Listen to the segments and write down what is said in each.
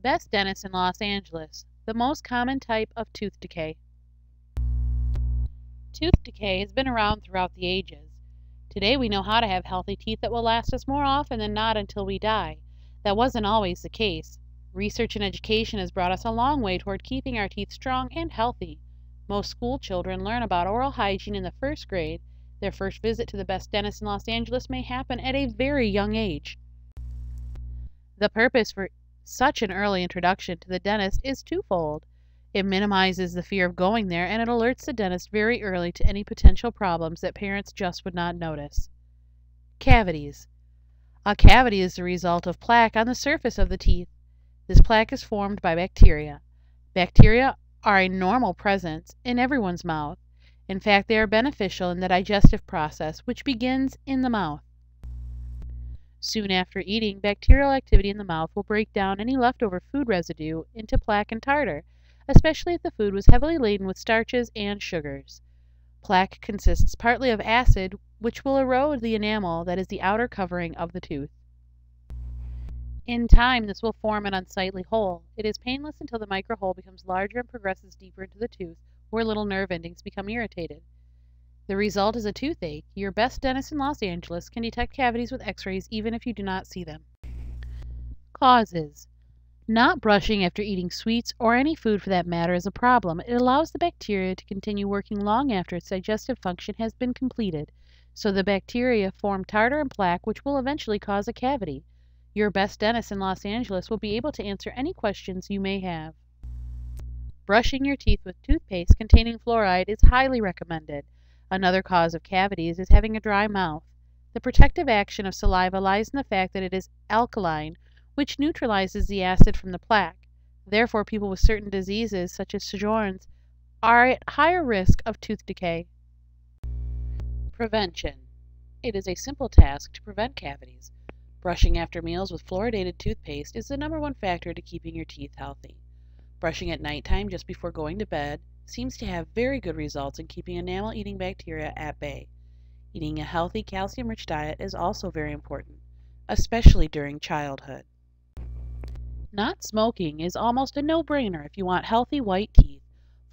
Best dentist in Los Angeles. The most common type of tooth decay. Tooth decay has been around throughout the ages. Today we know how to have healthy teeth that will last us more often than not until we die. That wasn't always the case. Research and education has brought us a long way toward keeping our teeth strong and healthy. Most school children learn about oral hygiene in the first grade. Their first visit to the best dentist in Los Angeles may happen at a very young age. The purpose for such an early introduction to the dentist is twofold. It minimizes the fear of going there, and it alerts the dentist very early to any potential problems that parents just would not notice. Cavities. A cavity is the result of plaque on the surface of the teeth. This plaque is formed by bacteria. Bacteria are a normal presence in everyone's mouth. In fact, they are beneficial in the digestive process, which begins in the mouth. Soon after eating, bacterial activity in the mouth will break down any leftover food residue into plaque and tartar, especially if the food was heavily laden with starches and sugars. Plaque consists partly of acid, which will erode the enamel that is the outer covering of the tooth. In time, this will form an unsightly hole. It is painless until the microhole becomes larger and progresses deeper into the tooth, where little nerve endings become irritated. The result is a toothache. Your best dentist in Los Angeles can detect cavities with x-rays even if you do not see them. Causes. Not brushing after eating sweets or any food for that matter is a problem. It allows the bacteria to continue working long after its digestive function has been completed, so the bacteria form tartar and plaque, which will eventually cause a cavity. Your best dentist in Los Angeles will be able to answer any questions you may have. Brushing your teeth with toothpaste containing fluoride is highly recommended. Another cause of cavities is having a dry mouth. The protective action of saliva lies in the fact that it is alkaline, which neutralizes the acid from the plaque. Therefore, people with certain diseases, such as Sjorren's, are at higher risk of tooth decay. Prevention. It is a simple task to prevent cavities. Brushing after meals with fluoridated toothpaste is the #1 factor to keeping your teeth healthy. Brushing at nighttime just before going to bed seems to have very good results in keeping enamel-eating bacteria at bay. Eating a healthy, calcium-rich diet is also very important, especially during childhood. Not smoking is almost a no-brainer if you want healthy white teeth.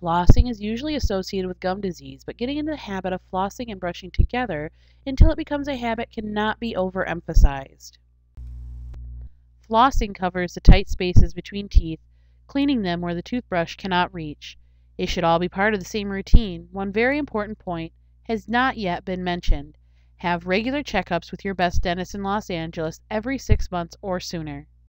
Flossing is usually associated with gum disease, but getting into the habit of flossing and brushing together until it becomes a habit cannot be overemphasized. Flossing covers the tight spaces between teeth, cleaning them where the toothbrush cannot reach. It should all be part of the same routine. One very important point has not yet been mentioned. Have regular checkups with your best dentist in Los Angeles every 6 months or sooner.